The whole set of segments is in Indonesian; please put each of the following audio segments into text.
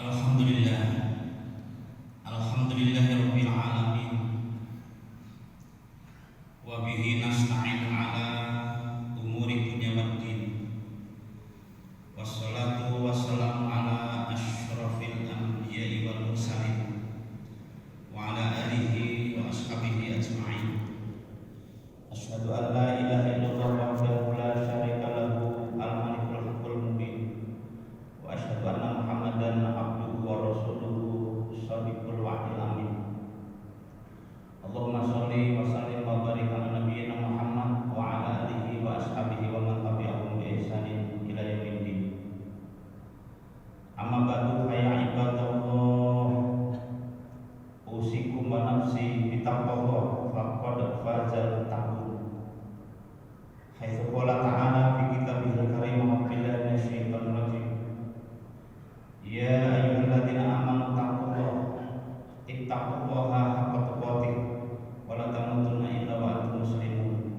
Alhamdulillah, alhamdulillahirabbil alamin. Wa bihi nasta'in ala umuri dunya waddin. Wassalatu wassalamu ala asyrafil anbiya'i wal mursalin wa ala alihi wa ashabihi ajma'in. Asyhadu an la ilaha illallah wahdahu la syarika lahu al-malikul haqqul mubin. Wa asyhadu anna Muhammadan abduhu wa rasuluhu shadiqul wa'dil amin. Allahumma sholli wa sallim wa barik ala nabiyyina Muhammad wa ala alihi wa ashabihi wa man tabi'ahum bi ihsanin ila yaumiddin. Amma ba'du, ya ibadallah, usikum wa nafsi bi taqwallah faqad fazal taqun. Haitsu qala ta'ala fi kitabihil karim wa billahi minasyaitonir rajim. Ya ayyuhalladzina amanu ittaqullaha haqqa tuqatih wa la tamutunna illa wa antum muslimun.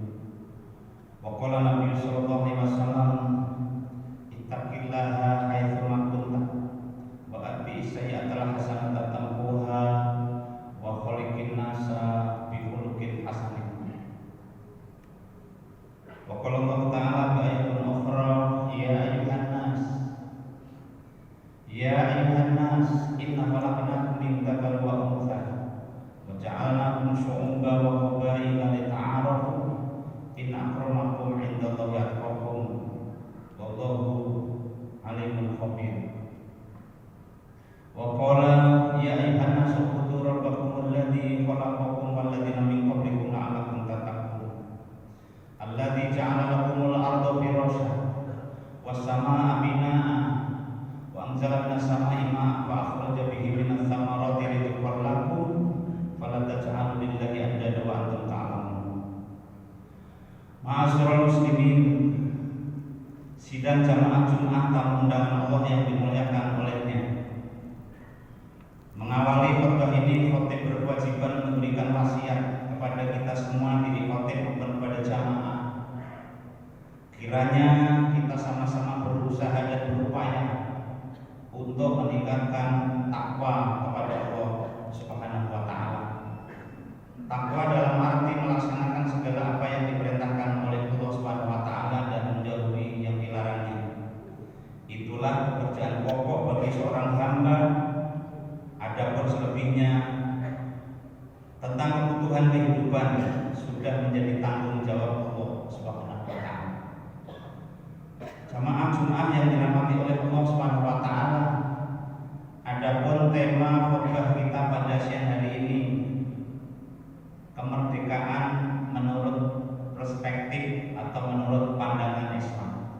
Wa qala Nabi sallallahu alaihi wasallam, ittaqillaha haitsu ma kunta wa atbi sayyi'atal hasanata tamhuha wa khaliqin nasa bi khuluqin hasanin. Wa qala Allah ta'ala bi ayatin ukhra, ya ayyuhan nas inna khalaqnakum min dzakarin wa untha wa ja'alnakum syu'uban wa qabaila lita'arafu inna akramakum 'indallahi atqakum wallahu alimul khabir. Wa qala ya ayyuhan nas ubudu rabbakum alladzi khalaqakum wal ladzina min qablikum la'allakum tattaqun alladzi ja'ala lakumul arda firasyan was samaa'a binaa'a anzala minas samaa'i maa'an fa akhraja bihi minats thamarati rizqan lakum fala taj'alu lillahi andada wa antum ta'lamun. Ma'asyiral muslimin, sidang jamaah Jumat tamu undangan Allah yang dimuliakan olehnya. Mengawali khotbah ini, khotib berkewajiban memberikan wasiat kepada kita semua, diri khotib maupun kepada jamaah. Kiranya kita sama-sama berusaha dan berupaya untuk meningkatkan takwa kepada Allah Subhanahu wa taala. Takwa dalam arti melaksanakan segala apa yang diperintahkan oleh Allah Subhanahu wa taala dan menjauhi yang dilarangnya. Itulah pekerjaan pokok bagi seorang hamba. Adapun selebihnya tentang kebutuhan kehidupan sudah menjadi tanggung jawab Allah Subhanahu wa taala. Jamaah Jumat yang dirahmati oleh Allah Subhanahu wa taala, adapun tema khotbah kita pada siang hari ini, kemerdekaan menurut perspektif atau menurut pandangan Islam.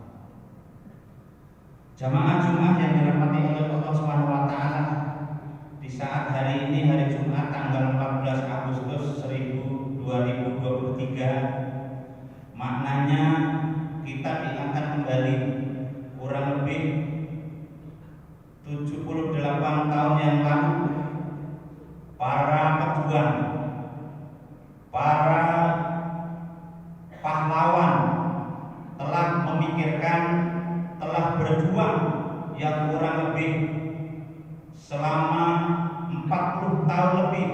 Jamaah Jumat yang dirahmati oleh Allah Subhanahu wa taala, di saat hari ini, hari Jumat tanggal 14 Agustus 2023, maknanya kita diangkat kembali kurang lebih 78 tahun yang lalu. Para pejuang, para pahlawan telah memikirkan, telah berjuang yang kurang lebih selama 40 tahun lebih,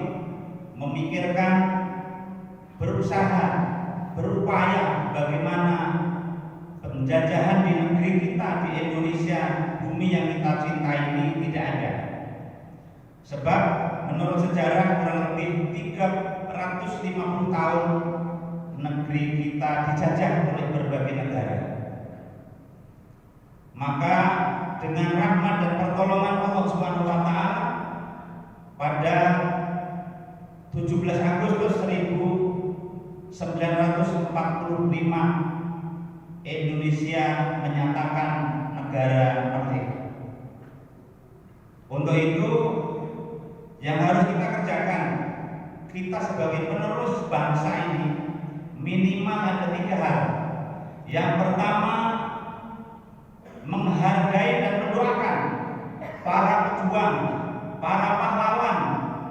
memikirkan, berusaha, berupaya bagaimana penjajahan di negeri kita, di Indonesia, bumi yang kita cintai ini tidak ada. Sebab menurut sejarah kurang lebih 350 tahun negeri kita dijajah oleh berbagai negara. Maka dengan rahmat dan pertolongan Allah Subhanahu wa taala, pada 17 Agustus 1945 Indonesia menyatakan negara merdeka. Untuk itu yang harus kita kerjakan, kita sebagai penerus bangsa ini, minimal ada 3 hal. Yang pertama, menghargai dan mendoakan para pejuang, para pahlawan,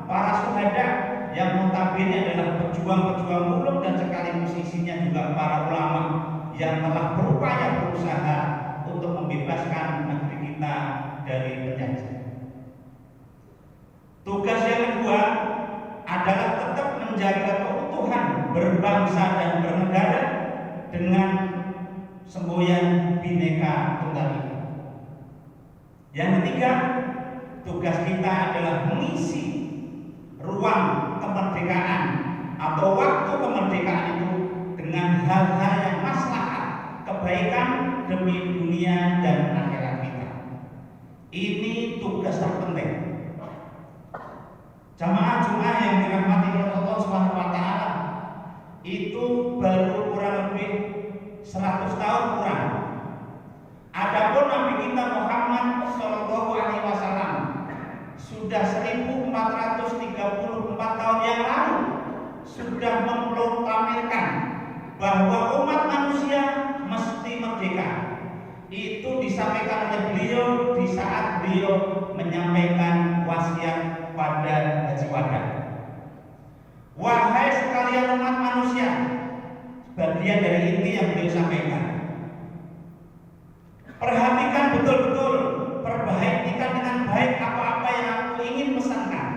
para syuhada yang notabene adalah pejuang-pejuang muluk dan sekaligus isinya juga para ulama yang telah berupaya berusaha untuk membebaskan negeri kita dari penjajah. Bhinneka Tunggal Ika. Yang ketiga, tugas kita adalah mengisi ruang kemerdekaan atau waktu kemerdekaan itu dengan hal-hal yang maslahat, kebaikan demi dunia dan akhirat kita. Ini tugas terpenting. Jamaah Jumat yang dirahmati oleh Allah Subhanahu wa taala, itu baru kurang lebih 100 tahun kurang. Adapun Nabi kita Muhammad Shallallahu Alaihi Wasallam sudah 1434 tahun yang lalu sudah memproklamirkan bahwa umat manusia mesti merdeka. Itu disampaikan oleh beliau di saat beliau menyampaikan wasiat pada Haji Wada. Wahai sekalian umat manusia, bagian dari inti yang beliau sampaikan, perhatikan betul-betul, perhatikan dengan baik apa-apa yang aku ingin pesankan,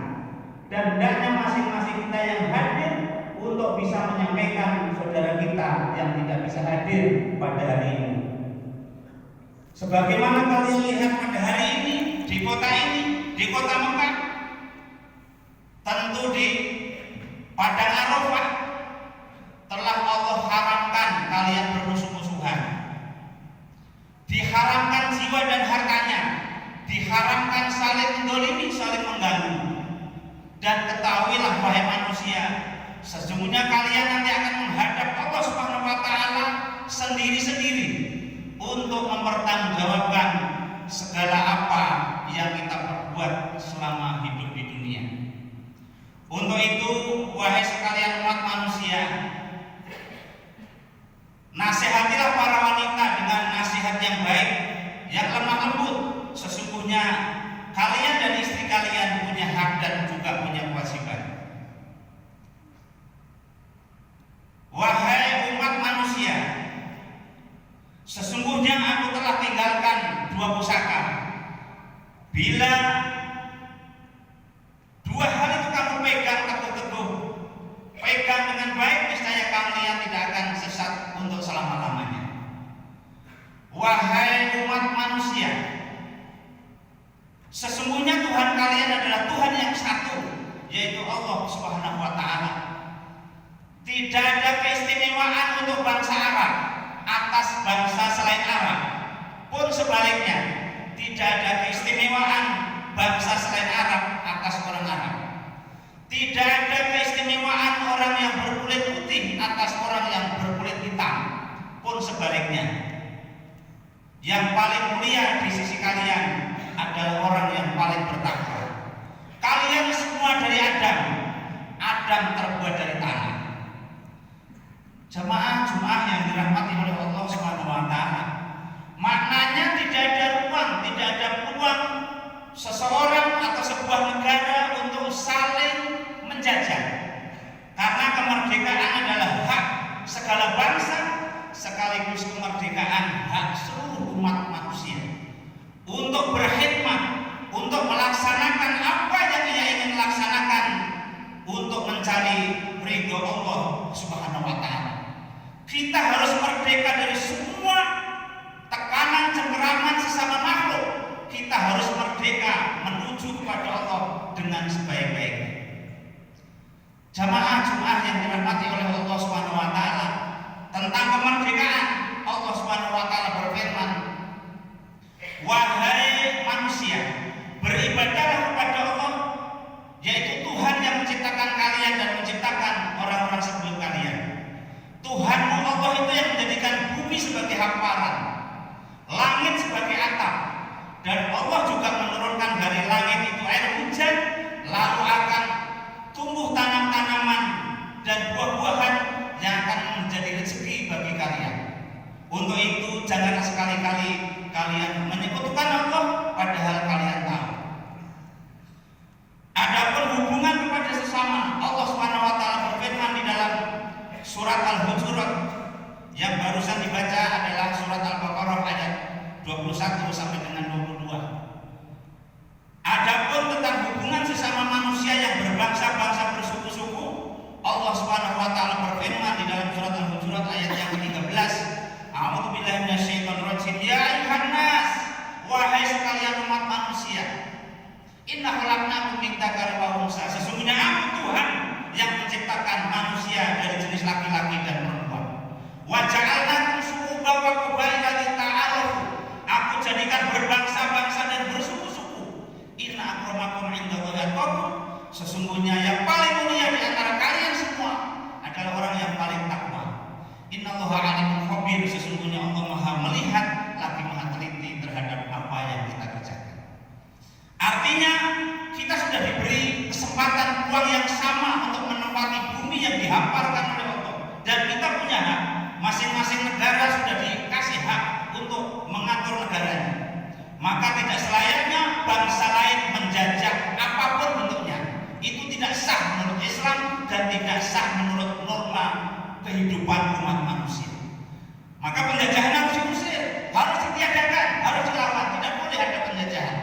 dan hendaknya masing-masing kita yang hadir untuk bisa menyampaikan saudara kita yang tidak bisa hadir pada hari ini. Sebagaimana kalian lihat pada hari ini di kota Mekah, tentu di Padang Arafah telah Allah haramkan kalian bermusuh-musuhan, diharamkan jiwa dan hartanya, diharamkan saling mendolimi, saling mengganggu. Dan ketahuilah wahai manusia, sesungguhnya kalian nanti akan menghadap Allah Subhanahu wa taala sendiri-sendiri untuk mempertanggungjawabkan segala apa yang kita perbuat selama hidup di dunia. Untuk itu, wahai sekalian umat manusia, nasihatilah para wanita dengan nasihat yang baik, yang lemah lembut. Sesungguhnya kalian dan istri kalian punya hak dan juga punya kewajiban. Wahai umat manusia, sesungguhnya aku telah tinggalkan 2 pusaka. Bila 2 hal itu kamu pegang teguh-teguh, pegang dengan baik, niscaya kalian tidak akan sesat untuk selama-lamanya. Wahai umat manusia, sesungguhnya Tuhan kalian adalah Tuhan yang satu, yaitu Allah Subhanahu wa taala. Tidak ada keistimewaan untuk bangsa Arab atas bangsa selain Arab, pun sebaliknya tidak ada keistimewaan bangsa selain Arab atas orang Arab. Tidak ada keistimewaan orang yang berkulit putih atas orang yang berkulit hitam, pun sebaliknya. Yang paling mulia di sisi kalian adalah orang yang paling bertakwa. Kalian semua dari Adam terbuat dari tanah. Jemaah Jumat yang dirahmati oleh Allah Subhanahu wa taala, maknanya tidak ada ruang, tidak ada peluang seseorang atau sebuah negara untuk saling menjajah. Karena kemerdekaan adalah hak segala bangsa, sekaligus kemerdekaan hak seluruh umat manusia untuk berkhidmat, untuk melaksanakan apa yang ia ingin laksanakan, untuk mencari ridho Allah Subhanahu wa taala. Kita harus merdeka dari semua tekanan cengkeraman sesama makhluk. Kita harus merdeka menuju kepada Allah dengan sebaik-baiknya. Jamaah Jumat yang dirahmati oleh Allah Subhanahu wa taala, tentang kemerdekaan Allah Subhanahu wa taala berfirman, wahai manusia, beribadahlah kepada Allah, yaitu Tuhan yang menciptakan kalian dan menciptakan orang-orang sebelum kalian. Tuhanmu Allah itu yang menjadikan bumi sebagai hamparan, langit sebagai atap, dan Allah juga menurunkan dari langit itu air hujan, lalu akan tumbuh tanam-tanaman dan buah-buahan yang akan menjadi rezeki bagi kalian. Untuk itu janganlah sekali-kali kalian menyekutukan Allah padahal kalian tahu. Adapun hubungan kepada sesama, Allah Subhanahu wa taala berfirman di dalam surat Al-Hujurat yang barusan dibaca adalah surat Al-Baqarah ayat 21 sampai dengan 22. Adapun tentang hubungan sesama manusia yang berbangsa-bangsa bersuku-suku, Allah Subhanahu wa taala berfirman di dalam surat Al-Hujurat ayat yang ke-13, A'udzubillahi minasyaitonirrajim. Inna khalaqnakum min dzakarin wa unsa. Sesungguhnya aku Tuhan yang menciptakan manusia dari jenis laki-laki dan perempuan. Wa ja'alnakum syu'uban wa qabaila lita'arafu. Aku jadikan berbangsa-bangsa dan bersuku-suku. Inna akramakum 'indallahi atqakum. Sesungguhnya yang paling mulia di antara kalian semua adalah orang yang paling takwa. Innallaha 'alimun khabir. Sesungguhnya Allah Maha melihat lagi Maha teliti terhadap apa yang kita kerjakan. Artinya kita sudah diberi kesempatan ruang yang sama untuk menempati bumi yang dihamparkan oleh Allah, dan kita punya hak. Masing-masing negara sudah dikasih hak untuk mengatur negaranya. Maka tidak selayaknya bangsa lain menjajah apapun bentuknya. Itu tidak sah menurut Islam dan tidak sah menurut norma kehidupan umat manusia. Maka penjajahan harus diusir, harus ditiadakan, harus dilawan. Tidak boleh ada penjajahan.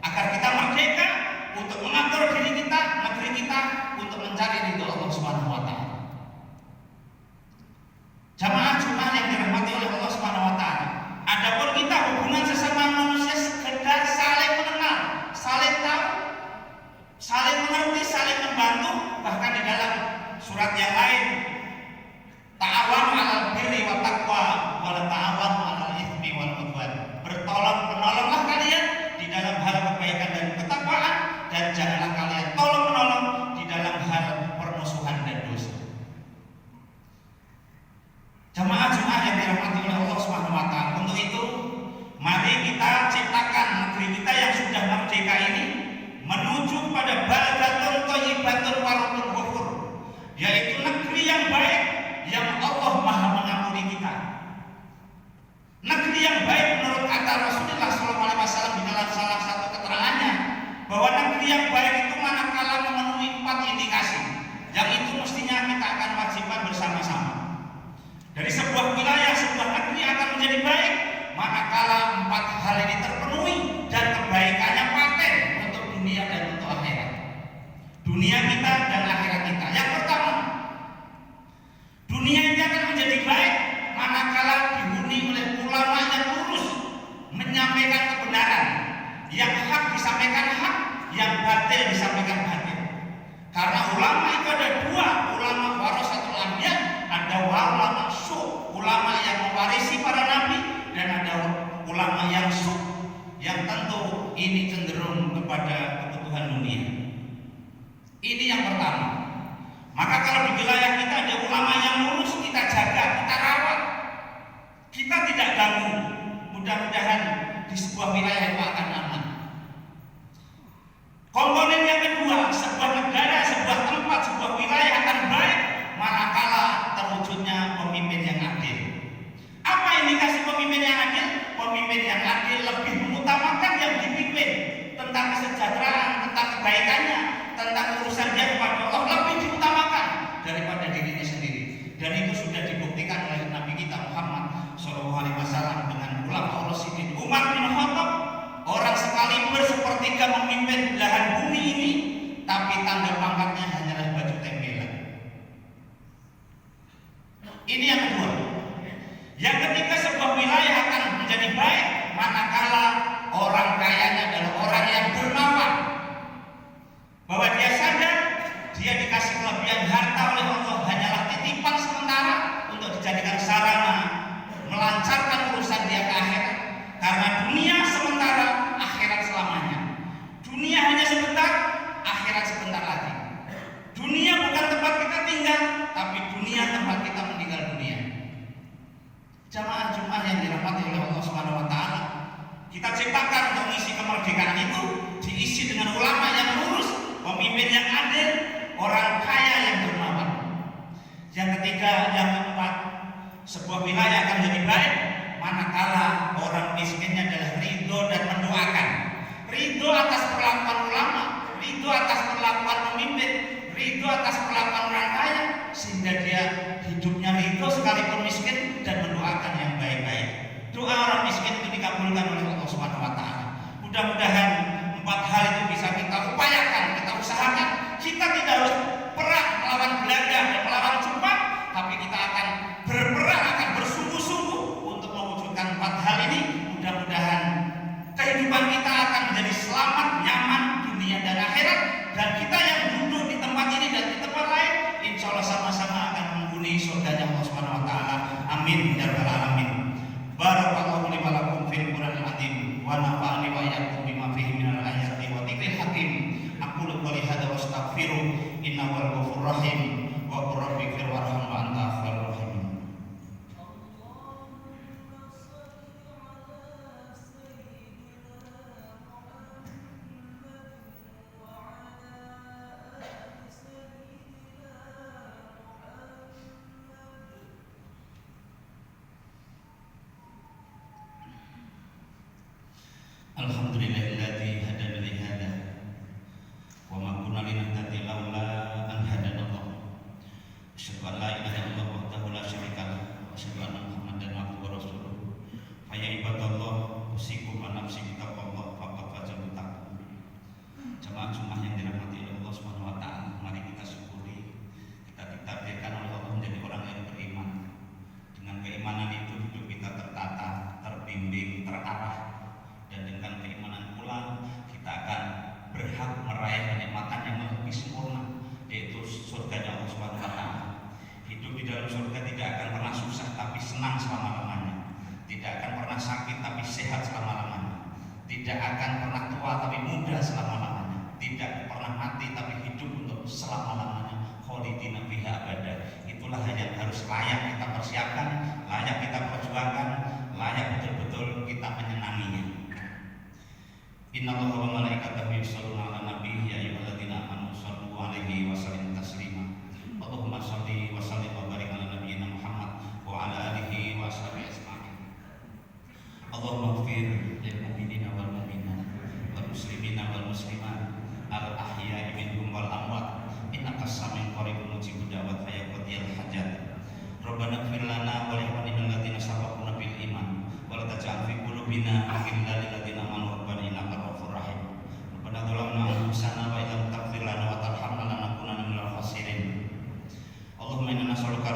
Agar kita merdeka untuk mengatur diri kita, negeri kita, untuk mencari ridho Allah Subhanahu wa taala. Jamaah Jumat yang dirahmati oleh Allah Subhanahu wa taala. Adapun kita hubungan sesama manusia sekedar saling mengenal, saling tahu, saling mengerti, saling membantu. Bahkan di dalam surat yang lain, ta'awanu 'alal birri wa taqwa wa la ta'awanu 'alal itsmi wal 'udwan. Bertolong-menolonglah kalian di dalam hal kebaikan dan ketakwaan, dan janganlah kalian tolong-menolong di dalam hal permusuhan dan dosa. Jamaah Jumat yang dirahmati oleh Allah Subhanahu wa taala. Untuk itu, mari kita ciptakan negeri kita yang sudah merdeka ini menuju pada baldatun thayyibatun wa rabbun ghafur, yaitu negeri yang baik yang Allah Maha mengampuni kita. Negeri yang baik menurut kata Rasulullah SAW di dalam salah satu keterangannya, bahwa negeri yang baik itu manakala memenuhi 4 indikasi, yang itu mestinya kita akan wajibkan bersama-sama. Dari sebuah wilayah, sebuah negeri akan menjadi baik manakala 4 hal ini terpenuhi dan kebaikannya paten untuk dunia dan untuk akhirat. Dunia kita dan akhirat kita. Yang pertama, dunia ini akan menjadi baik manakala dihuni oleh ulama yang lurus, menyampaikan kebenaran, yang hak disampaikan hak, yang batil disampaikan batil. Karena ulama itu ada 2, ulama warasatul anbiya, ada ulama su, ulama yang mewarisi para nabi, dan ada ulama yang su, yang tentu ini cenderung kepada kebutuhan dunia. Ini yang pertama. Maka kalau di wilayah kita ada ulama yang lurus, kita jaga, kita rawat, kita tidak ganggu. Mudah-mudahan di sebuah wilayah itu akan aman. Komponen yang kedua, sebuah negara, sebuah tempat, sebuah wilayah akan baik manakala terwujudnya pemimpin yang adil. Apa indikasi pemimpin yang adil? Pemimpin yang adil lebih mengutamakan yang dipimpin tentang kesejahteraan, tentang kebaikannya, tentang urusan dia kepada Allah lebih diutamakan daripada dirinya sendiri. Dan itu sudah dibuktikan oleh Nabi kita Muhammad SAW dengan ulama Rasidin Umar bin Khattab. Orang sekaliber sepertiga memimpin belahan bumi ini, tapi tanda pangkatnya hanyalah baju tempelan. Ini yang kedua. Yang ketiga, sebuah wilayah akan menjadi baik manakala orang kayanya adalah orang yang bermanfaat, bahwa dia sadar dia dikasih kelebihan harta oleh Allah hanyalah titipan sementara untuk dijadikan sarana melancarkan urusan dia ke akhirat. Karena dunia sementara, akhirat selamanya. Dunia hanya sebentar, akhirat sebentar lagi. Dunia bukan tempat kita tinggal, tapi dunia tempat kita meninggal dunia. Jamaah Jumat yang dirahmati oleh Allah Subhanahu wa taala, kita ciptakan untuk mengisi kemerdekaan itu diisi dengan ulama yang lurus, pemimpin yang adil, orang kaya yang dermawan. Yang ketiga, yang keempat, sebuah wilayah akan menjadi baik manakala orang miskinnya adalah ridho dan mendoakan. Ridho atas perlakuan ulama, ridho atas perlakuan pemimpin, ridho atas perlakuan orang kaya, sehingga dia hidupnya ridho sekalipun miskin dan mendoakan yang baik-baik. Doa orang miskin itu dikabulkan oleh Allah Subhanahu wa taala. Mudah-mudahan 4 hal itu bisa kita upayakan, kita usahakan. Kita tidak harus perang melawan Belanda dan melawan Jepang, tapi kita akan berperang, akan bersungguh-sungguh untuk mewujudkan 4 hal ini. Mudah-mudahan kehidupan kita akan menjadi selamat, nyaman dunia Alhamdulillahilladzi hadana li hadza wa ma kunna linahtadiya laula an hadana Allah. Asyhadu an la ilaha illallah wahdahu la syarika lah wa asyhadu anna Muhammadan abduhu wa rasuluh. Fa ya ibadallah usikum wa nafsi bi taqwallah faqad fazal muttaqun. Jemaah Jumat yang dirahmati oleh Allah Subhanahu wa taala, mari kita syukuri kita ditakdirkan oleh Allah menjadi orang yang beriman. Dengan keimanan itu hidup kita tertata, terbimbing, terarah. Dan dengan keimanan pula kita akan berhak meraih kenikmatan yang lebih sempurna, yaitu surganya Allah Subhanahu wa taala. Hidup di dalam surga tidak akan pernah susah tapi senang selama-lamanya. Tidak akan pernah sakit tapi sehat selama-lamanya. Tidak akan pernah tua tapi muda selama-lamanya. Tidak pernah mati tapi hidup untuk selama-lamanya. Khalidina fiha abada. Itulah yang harus layak kita persiapkan, layak kita perjuangkan, layak betul-betul kita menyenanginya. Innallaha wa malaikatahu yusholluna 'alan nabi ya ayyuhalladzina amanu shallu 'alaihi wa sallimu taslima. Allahumma shalli wa sallim wa barik 'ala nabiyyina Muhammad wa 'ala alihi wa sahbihi ajma'in. Allahumma ighfir lil mu'minina wal mu'minat wal muslimina wal muslimat al ahya'i minhum wal amwat innaka sami'un qaribun mujibud da'wat ya qadiyal hajat. Rabbana ighfir lana wa li ikhwanina alladzina sabaquna bil iman wa la taj'al fi qulubina ghillan lil ladzina amanu rabbana innaka ghafurur rahim. Rabbana zalamna anfusana wa illam taghfir lana wa tarhamna lanakunanna minal khasirin. Allahumma inna nas'aluka